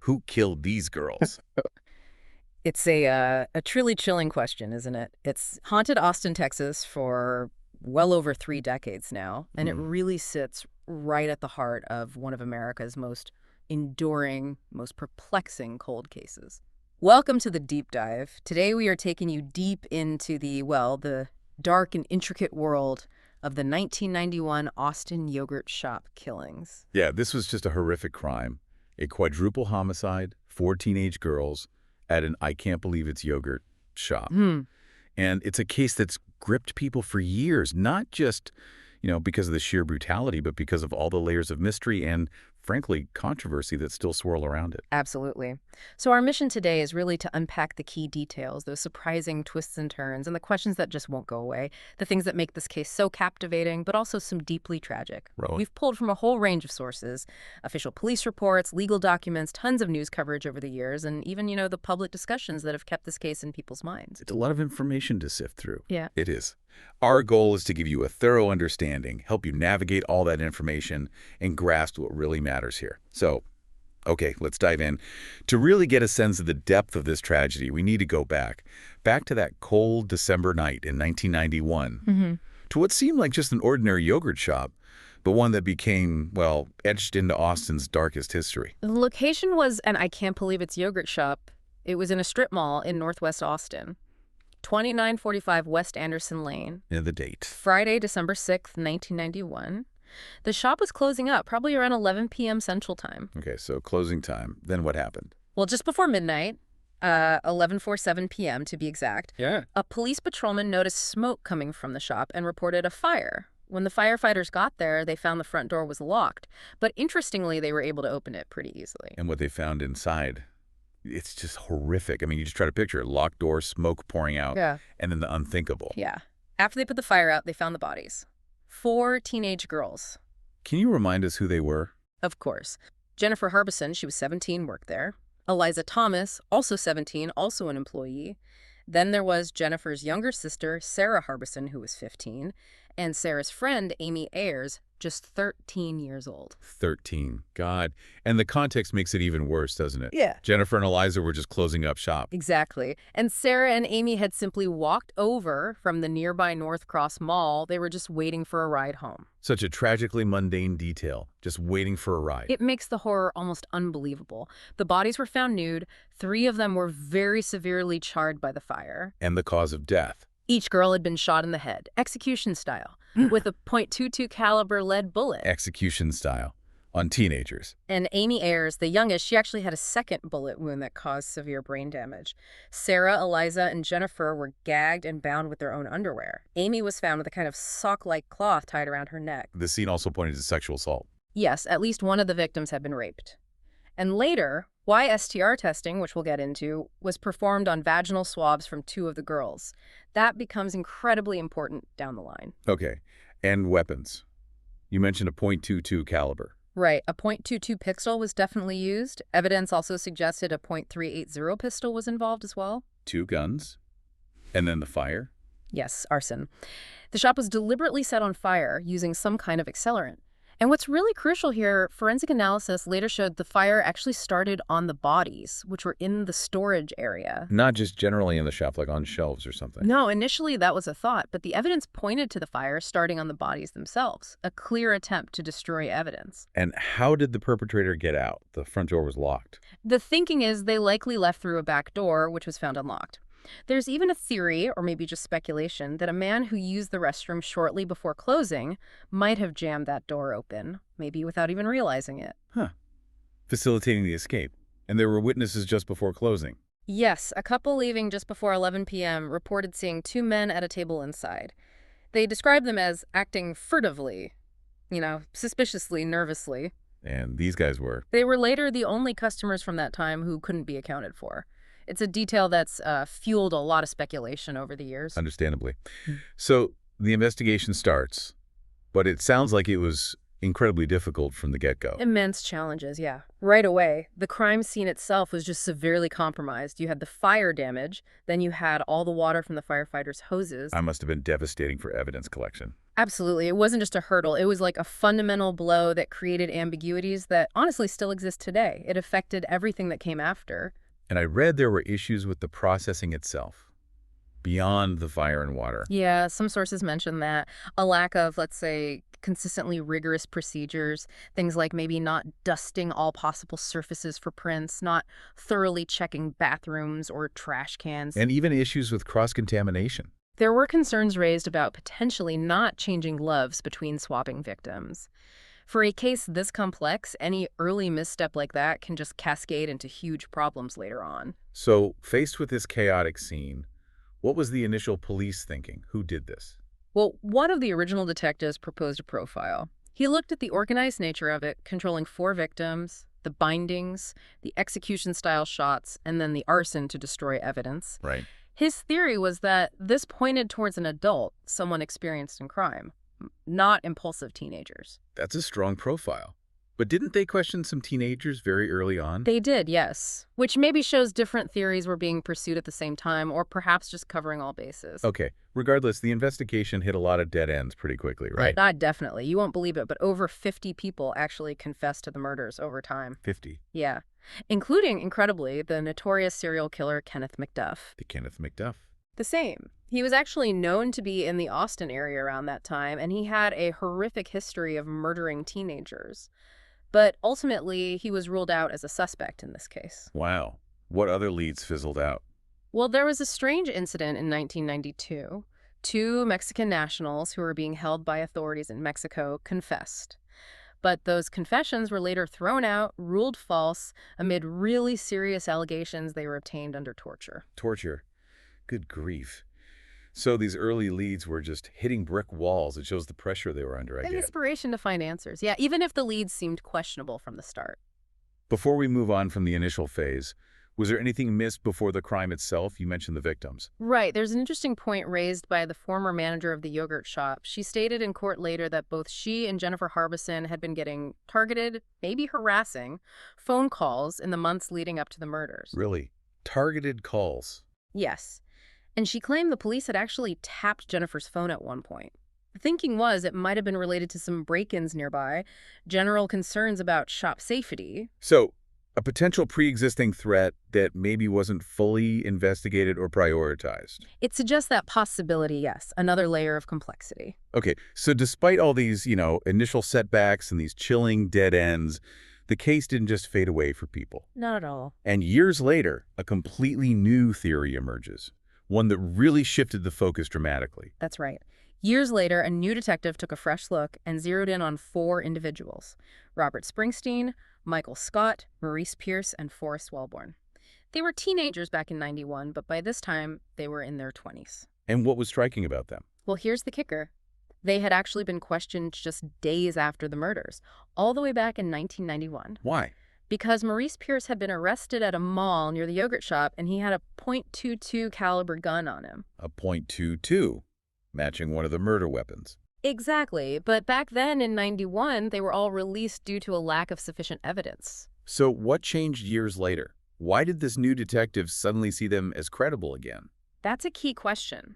Who killed these girls? It's a truly chilling question, isn't it? It's haunted Austin, Texas for well over 3 decades now, and it Hmm. really sits right at the heart of one of America's most enduring, most perplexing cold cases. Welcome to the deep dive. Today we are taking you deep into the dark and intricate world of the 1991 Austin yogurt shop killings. Yeah, this was just a horrific crime. A quadruple homicide, four teenage girls at an I can't believe it's yogurt shop. Hmm. And it's a case that's gripped people for years, not just, because of the sheer brutality, but because of all the layers of mystery and, frankly, controversy that still swirl around it. Absolutely. So our mission today is really to unpack the key details, those surprising twists and turns, and the questions that just won't go away, the things that make this case so captivating, but also some deeply tragic. Really? We've pulled from a whole range of sources, official police reports, legal documents, tons of news coverage over the years, and even, the public discussions that have kept this case in people's minds. It's a lot of information to sift through. Yeah. It is. Our goal is to give you a thorough understanding, help you navigate all that information, and grasp what really matters here. So, okay, let's dive in. To really get a sense of the depth of this tragedy, we need to go back to that cold December night in 1991, to what seemed like just an ordinary yogurt shop, but one that became, well, etched into Austin's darkest history. The location was an I can't believe it's yogurt shop. It was in a strip mall in Northwest Austin. 2945 West Anderson Lane. The date. Friday, December 6th, 1991. The shop was closing up, probably around 11 p.m. Central Time. Okay, so closing time. Then what happened? Well, just before midnight, 11:47 p.m. to be exact, Yeah. a police patrolman noticed smoke coming from the shop and reported a fire. When the firefighters got there, they found the front door was locked. But interestingly, they were able to open it pretty easily. And what they found inside, it's just horrific. I mean, you just try to picture it. Locked door, smoke pouring out, Yeah. and then the unthinkable. Yeah. After they put the fire out, they found the bodies. 4 teenage girls. Can you remind us who they were? Of course. Jennifer Harbison, she was 17, worked there. Eliza Thomas, also 17, also an employee. Then there was Jennifer's younger sister, Sarah Harbison, who was 15, and Sarah's friend, Amy Ayers, just 13 years old. 13. God. And the context makes it even worse, doesn't it? Yeah. Jennifer and Eliza were just closing up shop. Exactly. And Sarah and Amy had simply walked over from the nearby North Cross Mall. They were just waiting for a ride home. Such a tragically mundane detail, just waiting for a ride. It makes the horror almost unbelievable. The bodies were found nude. 3 of them were very severely charred by the fire. And the cause of death. Each girl had been shot in the head, execution style, with a .22 caliber lead bullet. Execution style. On teenagers. And Amy Ayers, the youngest, she actually had a second bullet wound that caused severe brain damage. Sarah, Eliza, and Jennifer were gagged and bound with their own underwear. Amy was found with a kind of sock-like cloth tied around her neck. The scene also pointed to sexual assault. Yes, at least one of the victims had been raped. And later, YSTR testing, which we'll get into, was performed on vaginal swabs from 2 of the girls. That becomes incredibly important down the line. Okay. And weapons. You mentioned a .22 caliber. Right, a .22 pistol was definitely used. Evidence also suggested a .380 pistol was involved as well. 2 guns. And then the fire. Yes, arson. The shop was deliberately set on fire using some kind of accelerant. And what's really crucial here, forensic analysis later showed the fire actually started on the bodies, which were in the storage area. Not just generally in the shop, like on shelves or something. No, initially that was a thought, but the evidence pointed to the fire starting on the bodies themselves, a clear attempt to destroy evidence. And how did the perpetrator get out? The front door was locked. The thinking is they likely left through a back door, which was found unlocked. There's even a theory, or maybe just speculation, that a man who used the restroom shortly before closing might have jammed that door open, maybe without even realizing it. Huh. Facilitating the escape. And there were witnesses just before closing. Yes, a couple leaving just before 11 p.m. reported seeing 2 men at a table inside. They described them as acting furtively, suspiciously, nervously. And these guys were. They were later the only customers from that time who couldn't be accounted for. It's a detail that's fueled a lot of speculation over the years. Understandably. So the investigation starts, but it sounds like it was incredibly difficult from the get-go. Immense challenges, yeah. Right away, the crime scene itself was just severely compromised. You had the fire damage, then you had all the water from the firefighters' hoses. That must have been devastating for evidence collection. Absolutely. It wasn't just a hurdle. It was like a fundamental blow that created ambiguities that honestly still exist today. It affected everything that came after. And I read there were issues with the processing itself, beyond the fire and water. Yeah, some sources mention that a lack of, let's say, consistently rigorous procedures, things like maybe not dusting all possible surfaces for prints, not thoroughly checking bathrooms or trash cans. And even issues with cross-contamination. There were concerns raised about potentially not changing gloves between swapping victims. For a case this complex, any early misstep like that can just cascade into huge problems later on. So, faced with this chaotic scene, what was the initial police thinking? Who did this? Well, one of the original detectives proposed a profile. He looked at the organized nature of it, controlling 4 victims, the bindings, the execution-style shots, and then the arson to destroy evidence. Right. His theory was that this pointed towards an adult, someone experienced in crime, not impulsive teenagers. That's a strong profile. But didn't they question some teenagers very early on? They did, yes, which maybe shows different theories were being pursued at the same time, or perhaps just covering all bases. Okay. Regardless, the investigation hit a lot of dead ends pretty quickly, right? Not definitely. You won't believe it, but over 50 people actually confessed to the murders over time. 50. Yeah. Including, incredibly, the notorious serial killer Kenneth McDuff. The Kenneth McDuff. The same. He was actually known to be in the Austin area around that time, and he had a horrific history of murdering teenagers. But ultimately, he was ruled out as a suspect in this case. Wow. What other leads fizzled out? Well, there was a strange incident in 1992. 2 Mexican nationals who were being held by authorities in Mexico confessed. But those confessions were later thrown out, ruled false, amid really serious allegations they were obtained under torture. Torture. Good grief. So these early leads were just hitting brick walls. It shows the pressure they were under, I An get. inspiration to find answers. Yeah, even if the leads seemed questionable from the start. Before we move on from the initial phase, was there anything missed before the crime itself? You mentioned the victims. Right. There's an interesting point raised by the former manager of the yogurt shop. She stated in court later that both she and Jennifer Harbison had been getting targeted, maybe harassing, phone calls in the months leading up to the murders. Really? Targeted calls. Yes. And she claimed the police had actually tapped Jennifer's phone at one point. The thinking was it might have been related to some break-ins nearby, general concerns about shop safety. So, a potential pre-existing threat that maybe wasn't fully investigated or prioritized. It suggests that possibility, yes, another layer of complexity. Okay, so despite all these, initial setbacks and these chilling dead ends, the case didn't just fade away for people. Not at all. And years later, a completely new theory emerges, one that really shifted the focus dramatically. That's right. Years later, a new detective took a fresh look and zeroed in on 4 individuals: Robert Springsteen, Michael Scott, Maurice Pierce, and Forrest Wellborn. They were teenagers back in '91, but by this time, they were in their 20s. And what was striking about them? Well, here's the kicker. They had actually been questioned just days after the murders, all the way back in 1991. Why? Because Maurice Pierce had been arrested at a mall near the yogurt shop, and he had a .22 caliber gun on him. A .22, matching one of the murder weapons. Exactly, but back then in '91, they were all released due to a lack of sufficient evidence. So what changed years later? Why did this new detective suddenly see them as credible again? That's a key question.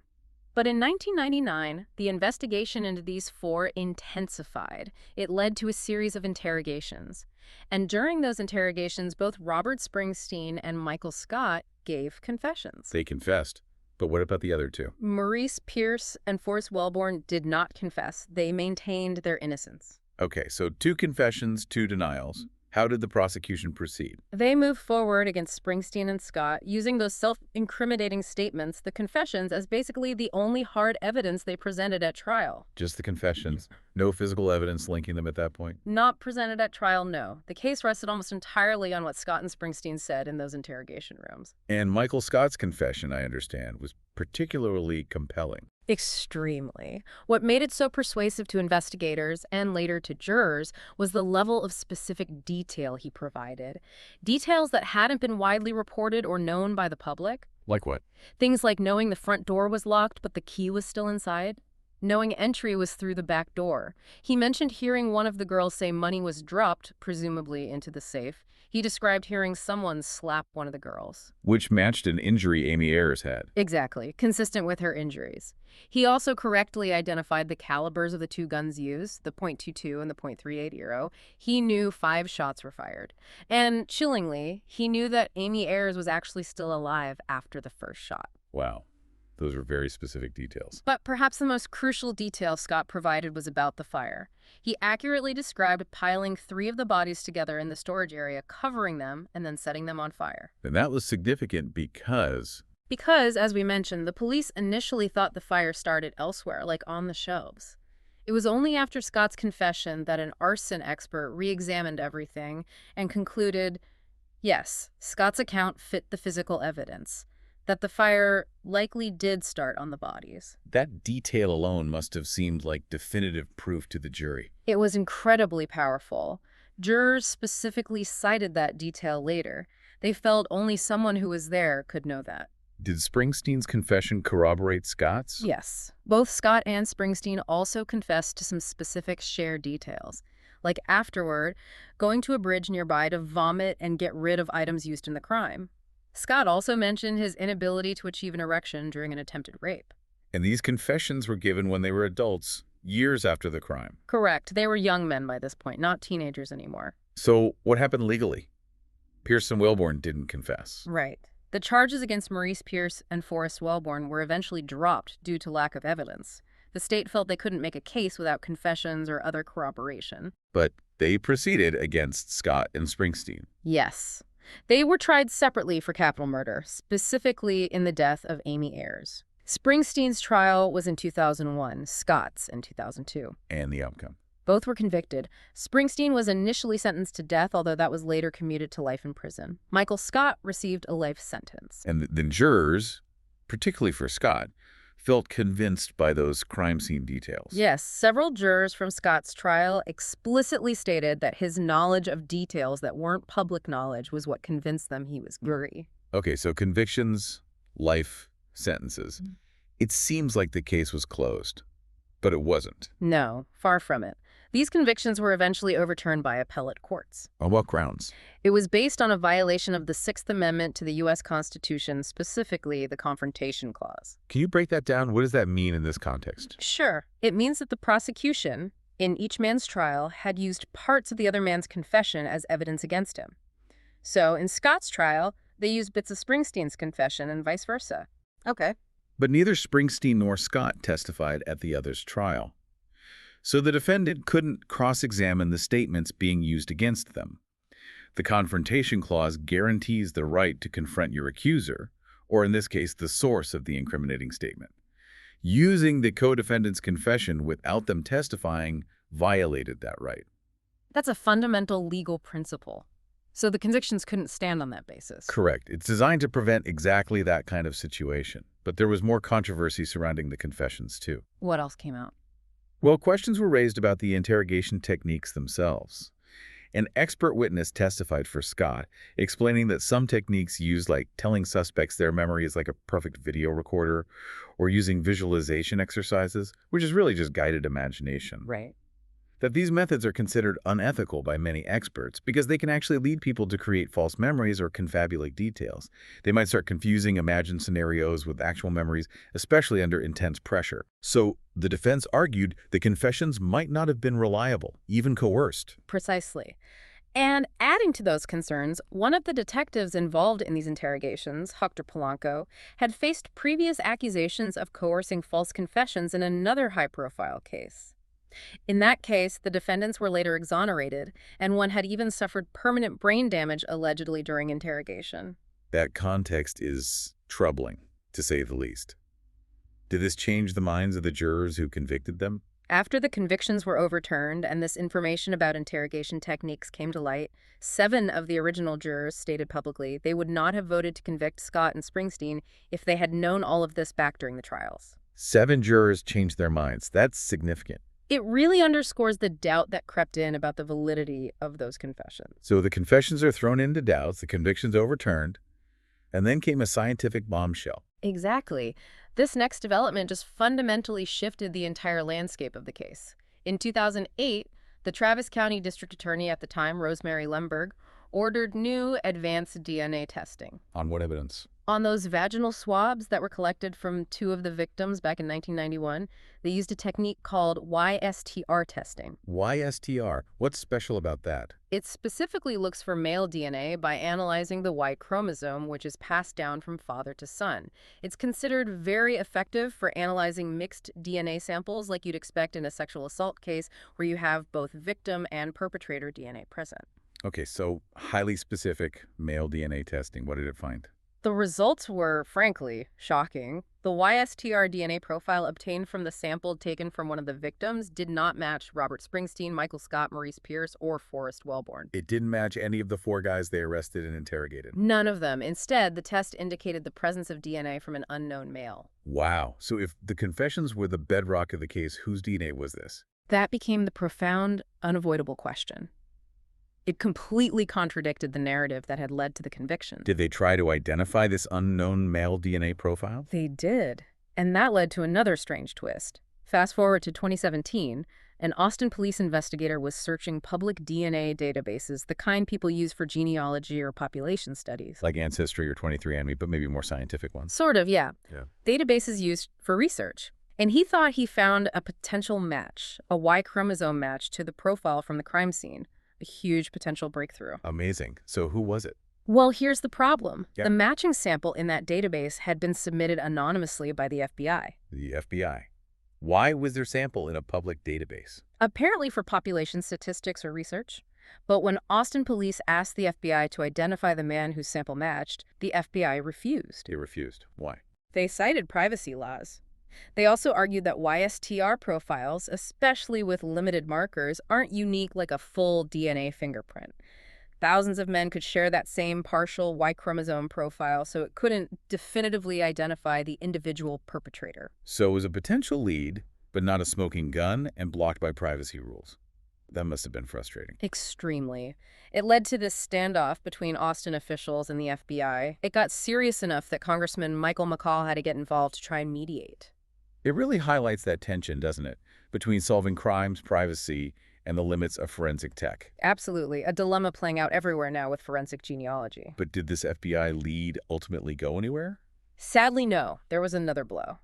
But in 1999, the investigation into these 4 intensified. It led to a series of interrogations. And during those interrogations, both Robert Springsteen and Michael Scott gave confessions. They confessed. But what about the other 2? Maurice Pierce and Forrest Wellborn did not confess. They maintained their innocence. Okay, so 2 confessions, 2 denials. How did the prosecution proceed? They moved forward against Springsteen and Scott, using those self-incriminating statements, the confessions, as basically the only hard evidence they presented at trial. Just the confessions? No physical evidence linking them at that point? Not presented at trial, no. The case rested almost entirely on what Scott and Springsteen said in those interrogation rooms. And Michael Scott's confession, I understand, was particularly compelling. Extremely. What made it so persuasive to investigators and later to jurors was the level of specific detail he provided. Details that hadn't been widely reported or known by the public. Like what? Things like knowing the front door was locked but the key was still inside. Knowing entry was through the back door. He mentioned hearing one of the girls say money was dropped, presumably into the safe. He described hearing someone slap one of the girls. Which matched an injury Amy Ayers had. Exactly, consistent with her injuries. He also correctly identified the calibers of the two guns used, the .22 and the .38 Euro. He knew 5 shots were fired. And chillingly, he knew that Amy Ayers was actually still alive after the first shot. Wow. Those are very specific details. But perhaps the most crucial detail Scott provided was about the fire. He accurately described piling 3 of the bodies together in the storage area, covering them, and then setting them on fire. And that was significant because Because, as we mentioned, the police initially thought the fire started elsewhere, like on the shelves. It was only after Scott's confession that an arson expert re-examined everything and concluded, yes, Scott's account fit the physical evidence, that the fire likely did start on the bodies. that detail alone must have seemed like definitive proof to the jury. It was incredibly powerful. Jurors specifically cited that detail later. They felt only someone who was there could know that. Did Springsteen's confession corroborate Scott's? Yes. Both Scott and Springsteen also confessed to some specific shared details, like afterward, going to a bridge nearby to vomit and get rid of items used in the crime. Scott also mentioned his inability to achieve an erection during an attempted rape. And these confessions were given when they were adults, years after the crime. Correct. They were young men by this point, not teenagers anymore. So what happened legally? Pearson Wellborn didn't confess. Right. The charges against Maurice Pierce and Forrest Wellborn were eventually dropped due to lack of evidence. The state felt they couldn't make a case without confessions or other corroboration. But they proceeded against Scott and Springsteen. Yes. They were tried separately for capital murder, specifically in the death of Amy Ayers. Springsteen's trial was in 2001, Scott's in 2002. And the outcome. Both were convicted. Springsteen was initially sentenced to death, although that was later commuted to life in prison. Michael Scott received a life sentence. And the jurors, particularly for Scott, felt convinced by those crime scene details. Yes, several jurors from Scott's trial explicitly stated that his knowledge of details that weren't public knowledge was what convinced them he was guilty. Okay, so convictions, life sentences. It seems like the case was closed, but it wasn't. No, far from it. These convictions were eventually overturned by appellate courts. On what grounds? It was based on a violation of the Sixth Amendment to the U.S. Constitution, specifically the Confrontation Clause. Can you break that down? What does that mean in this context? Sure. It means that the prosecution, in each man's trial, had used parts of the other man's confession as evidence against him. So, in Scott's trial, they used bits of Springsteen's confession and vice versa. Okay. But neither Springsteen nor Scott testified at the other's trial. So the defendant couldn't cross-examine the statements being used against them. The Confrontation Clause guarantees the right to confront your accuser, or in this case, the source of the incriminating statement. Using the co-defendant's confession without them testifying violated that right. That's a fundamental legal principle. So the convictions couldn't stand on that basis. Correct. It's designed to prevent exactly that kind of situation. But there was more controversy surrounding the confessions, too. What else came out? Well, questions were raised about the interrogation techniques themselves. An expert witness testified for Scott, explaining that some techniques used, like telling suspects their memory is like a perfect video recorder, or using visualization exercises, which is really just guided imagination. Right. That these methods are considered unethical by many experts because they can actually lead people to create false memories or confabulate details. They might start confusing imagined scenarios with actual memories, especially under intense pressure. So the defense argued the confessions might not have been reliable, even coerced. Precisely. And adding to those concerns, one of the detectives involved in these interrogations, Dr. Polanco, had faced previous accusations of coercing false confessions in another high-profile case. In that case, the defendants were later exonerated, and one had even suffered permanent brain damage allegedly during interrogation. That context is troubling, to say the least. Did this change the minds of the jurors who convicted them? After the convictions were overturned and this information about interrogation techniques came to light, 7 of the original jurors stated publicly they would not have voted to convict Scott and Springsteen if they had known all of this back during the trials. 7 jurors changed their minds. That's significant. It really underscores the doubt that crept in about the validity of those confessions. So the confessions are thrown into doubt, the convictions overturned, and then came a scientific bombshell. Exactly. This next development just fundamentally shifted the entire landscape of the case. In 2008, the Travis County District Attorney at the time, Rosemary Lemberg, ordered new advanced DNA testing. On what evidence? On those vaginal swabs that were collected from two of the victims back in 1991, they used a technique called YSTR testing. YSTR. What's special about that? It specifically looks for male DNA by analyzing the Y chromosome, which is passed down from father to son. It's considered very effective for analyzing mixed DNA samples like you'd expect in a sexual assault case where you have both victim and perpetrator DNA present. Okay, so highly specific male DNA testing. What did it find? The results were, frankly, shocking. The YSTR DNA profile obtained from the sample taken from one of the victims did not match Robert Springsteen, Michael Scott, Maurice Pierce, or Forrest Wellborn. It didn't match any of the 4 guys they arrested and interrogated. None of them. Instead, the test indicated the presence of DNA from an unknown male. Wow. So if the confessions were the bedrock of the case, whose DNA was this? That became the profound, unavoidable question. It completely contradicted the narrative that had led to the conviction. Did they try to identify this unknown male DNA profile? They did. And that led to another strange twist. Fast forward to 2017, an Austin police investigator was searching public DNA databases, the kind people use for genealogy or population studies. Like Ancestry or 23andMe, but maybe more scientific ones. Sort of, yeah. Yeah. Databases used for research. And he thought he found a potential match, a Y chromosome match to the profile from the crime scene. A huge potential breakthrough. Amazing. So who was it? Well, here's the problem. Yeah. The matching sample in that database had been submitted anonymously by the FBI. The FBI. Why was their sample in a public database? Apparently for population statistics or research. But when Austin police asked the FBI to identify the man whose sample matched, the FBI refused. They refused. Why? They cited privacy laws. They also argued that YSTR profiles, especially with limited markers, aren't unique like a full DNA fingerprint. Thousands of men could share that same partial Y chromosome profile, so it couldn't definitively identify the individual perpetrator. So it was a potential lead, but not a smoking gun and blocked by privacy rules. That must have been frustrating. Extremely. It led to this standoff between Austin officials and the FBI. It got serious enough that Congressman Michael McCall had to get involved to try and mediate. It really highlights that tension, doesn't it, between solving crimes, privacy, and the limits of forensic tech. Absolutely. A dilemma playing out everywhere now with forensic genealogy. But did this FBI lead ultimately go anywhere? Sadly, no. There was another blow.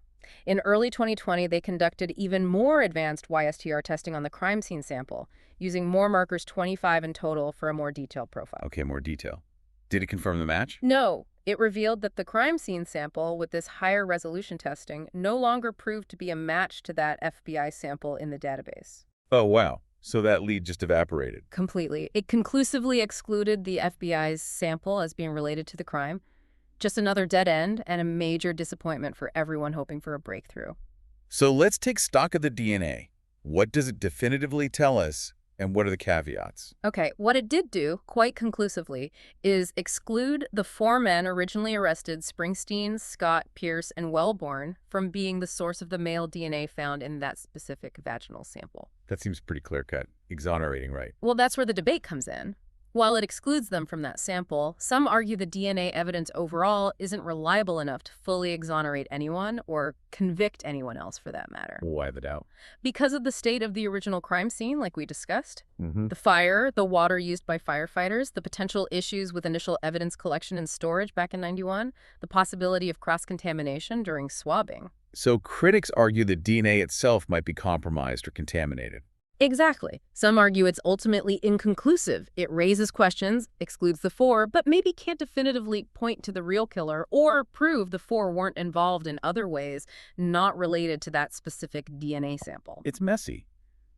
In early 2020, they conducted even more advanced YSTR testing on the crime scene sample, using more markers, 25 in total, for a more detailed profile. Okay, more detail. Did it confirm the match? No. It revealed that the crime scene sample with this higher resolution testing no longer proved to be a match to that FBI sample in the database. Oh, wow. So that lead just evaporated. Completely. It conclusively excluded the FBI's sample as being related to the crime. Just another dead end and a major disappointment for everyone hoping for a breakthrough. So let's take stock of the DNA. What does it definitively tell us, and what are the caveats? Okay, what it did do, quite conclusively, is exclude the 4 men originally arrested, Springsteen, Scott, Pierce, and Wellborn, from being the source of the male DNA found in that specific vaginal sample. That seems pretty clear-cut. Exonerating, right? Well, that's where the debate comes in. While it excludes them from that sample, some argue the DNA evidence overall isn't reliable enough to fully exonerate anyone or convict anyone else for that matter. Why the doubt? Because of the state of the original crime scene, like we discussed, Mm-hmm. the fire, the water used by firefighters, the potential issues with initial evidence collection and storage back in '91, the possibility of cross-contamination during swabbing. So critics argue the DNA itself might be compromised or contaminated. Exactly. Some argue it's ultimately inconclusive. It raises questions, excludes the 4, but maybe can't definitively point to the real killer or prove the 4 weren't involved in other ways not related to that specific DNA sample. It's messy.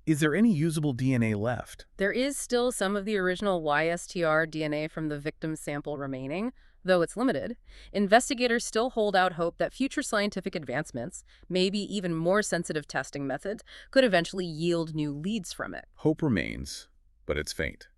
Is there any usable DNA left? There is still some of the original YSTR DNA from the victim's sample remaining, though it's limited. Investigators still hold out hope that future scientific advancements, maybe even more sensitive testing methods, could eventually yield new leads from it. Hope remains, but it's faint.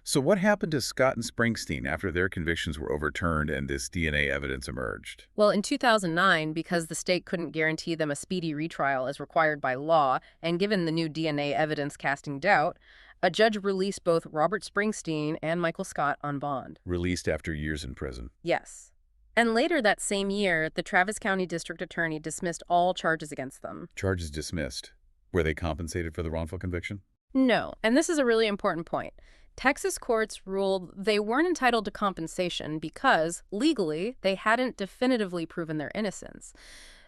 So what happened to Scott and Springsteen after their convictions were overturned and this DNA evidence emerged? Well, in 2009, because the state couldn't guarantee them a speedy retrial as required by law, and given the new DNA evidence casting doubt, a judge released both Robert Springsteen and Michael Scott on bond. Released after years in prison. Yes. And later that same year, the Travis County District Attorney dismissed all charges against them. Charges dismissed. Were they compensated for the wrongful conviction? No, and this is a really important point. Texas courts ruled they weren't entitled to compensation because, legally, they hadn't definitively proven their innocence.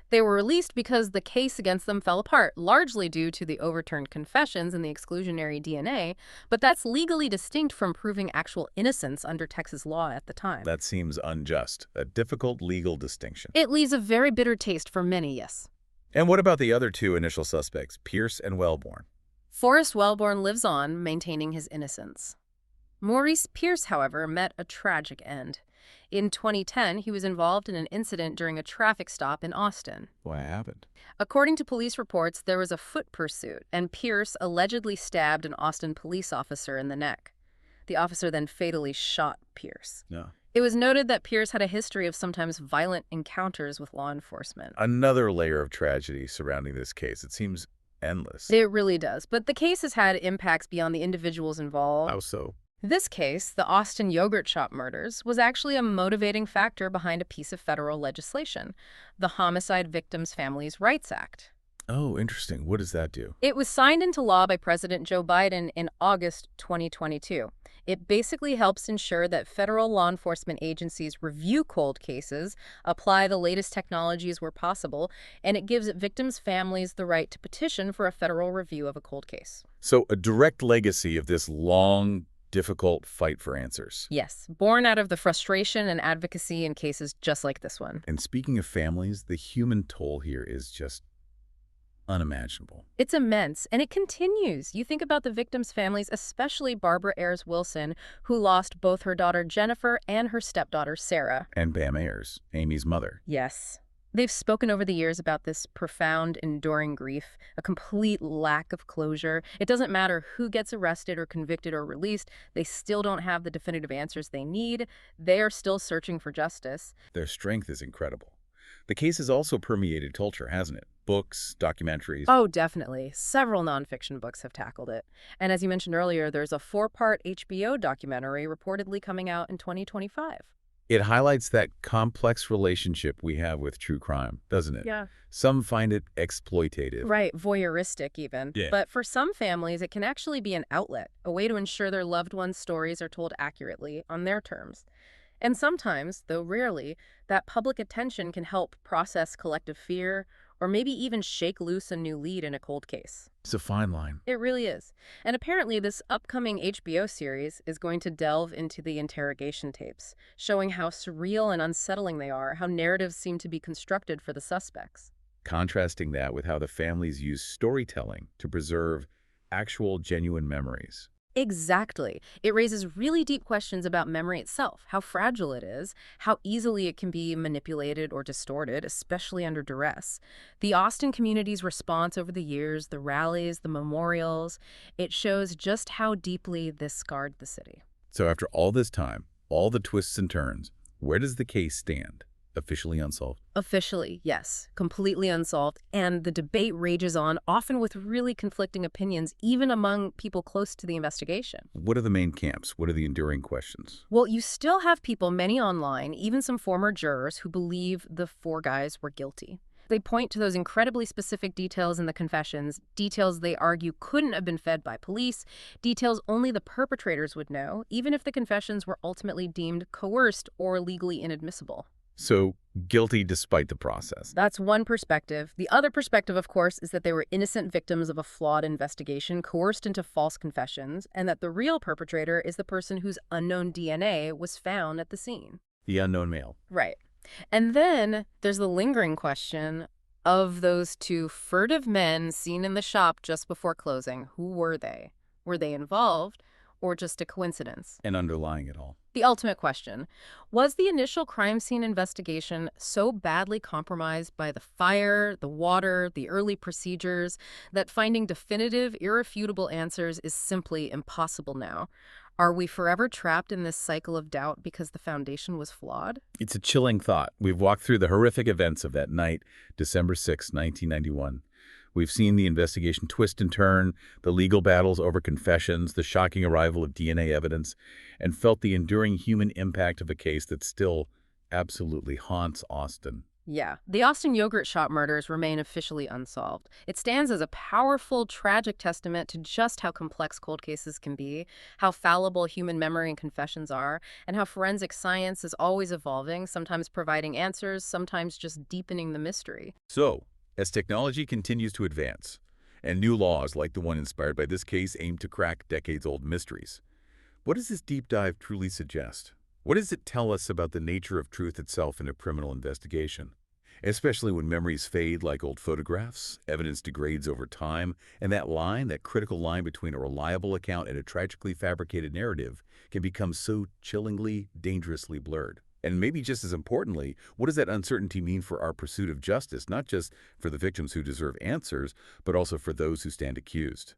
They were released because the case against them fell apart, largely due to the overturned confessions and the exclusionary DNA, but that's legally distinct from proving actual innocence under Texas law at the time. That seems unjust, a difficult legal distinction. It leaves a very bitter taste for many, yes. And what about the other two initial suspects, Pierce and Wellborn? Forrest Wellborn lives on, maintaining his innocence. Maurice Pierce, however, met a tragic end. In 2010, he was involved in an incident during a traffic stop in Austin. What happened? According to police reports, there was a foot pursuit, and Pierce allegedly stabbed an Austin police officer in the neck. The officer then fatally shot Pierce. No. It was noted that Pierce had a history of sometimes violent encounters with law enforcement. Another layer of tragedy surrounding this case. It seems endless. It really does, but the case has had impacts beyond the individuals involved. How so? This case, the Austin yogurt shop murders, was actually a motivating factor behind a piece of federal legislation, the Homicide Victims' Families' Rights Act. Oh, interesting. What does that do? It was signed into law by President Joe Biden in August 2022. It basically helps ensure that federal law enforcement agencies review cold cases, apply the latest technologies where possible, and it gives victims' families the right to petition for a federal review of a cold case. So a direct legacy of this long, difficult fight for answers. Yes, born out of the frustration and advocacy in cases just like this one. And speaking of families, the human toll here is just unimaginable. It's immense, and it continues. You think about the victims' families, especially Barbara Ayers Wilson, who lost both her daughter Jennifer and her stepdaughter Sarah. And Bam Ayers, Amy's mother. Yes. They've spoken over the years about this profound, enduring grief, a complete lack of closure. It doesn't matter who gets arrested or convicted or released, they still don't have the definitive answers they need. They are still searching for justice. Their strength is incredible. The case has also permeated culture, hasn't it? Books, documentaries. Oh, definitely. Several nonfiction books have tackled it. And as you mentioned earlier, there's a 4-part HBO documentary reportedly coming out in 2025. It highlights that complex relationship we have with true crime, doesn't it? Yeah. Some find it exploitative. Right, voyeuristic even. Yeah. But for some families, it can actually be an outlet, a way to ensure their loved ones' stories are told accurately on their terms. And sometimes, though rarely, that public attention can help process collective fear or maybe even shake loose a new lead in a cold case. It's a fine line. It really is. And apparently this upcoming HBO series is going to delve into the interrogation tapes, showing how surreal and unsettling they are, how narratives seem to be constructed for the suspects. Contrasting that with how the families use storytelling to preserve actual, genuine memories. Exactly. It raises really deep questions about memory itself, how fragile it is, how easily it can be manipulated or distorted, especially under duress. The Austin community's response over the years, the rallies, the memorials, it shows just how deeply this scarred the city. So after all this time, all the twists and turns, where does the case stand? Officially unsolved? Officially, yes, completely unsolved, and the debate rages on, often with really conflicting opinions, even among people close to the investigation. What are the main camps? What are the enduring questions? Well, you still have people, many online, even some former jurors, who believe the 4 guys were guilty. They point to those incredibly specific details in the confessions, details they argue couldn't have been fed by police, details only the perpetrators would know, even if the confessions were ultimately deemed coerced or legally inadmissible. So, guilty despite the process. That's one perspective. The other perspective, of course, is that they were innocent victims of a flawed investigation, coerced into false confessions, and that the real perpetrator is the person whose unknown DNA was found at the scene. The unknown male. Right. And then there's the lingering question of those 2 furtive men seen in the shop just before closing. Who were they? Were they involved, or just a coincidence? And underlying it all. The ultimate question, was the initial crime scene investigation so badly compromised by the fire, the water, the early procedures, that finding definitive, irrefutable answers is simply impossible now? Are we forever trapped in this cycle of doubt because the foundation was flawed? It's a chilling thought. We've walked through the horrific events of that night, December 6, 1991. We've seen the investigation twist and turn, the legal battles over confessions, the shocking arrival of DNA evidence, and felt the enduring human impact of a case that still absolutely haunts Austin. Yeah, the Austin yogurt shop murders remain officially unsolved. It stands as a powerful, tragic testament to just how complex cold cases can be, how fallible human memory and confessions are, and how forensic science is always evolving, sometimes providing answers, sometimes just deepening the mystery. So, as technology continues to advance, and new laws like the one inspired by this case aim to crack decades-old mysteries, what does this deep dive truly suggest? What does it tell us about the nature of truth itself in a criminal investigation? Especially when memories fade like old photographs, evidence degrades over time, and that critical line between a reliable account and a tragically fabricated narrative can become so chillingly, dangerously blurred. And maybe just as importantly, what does that uncertainty mean for our pursuit of justice, not just for the victims who deserve answers, but also for those who stand accused?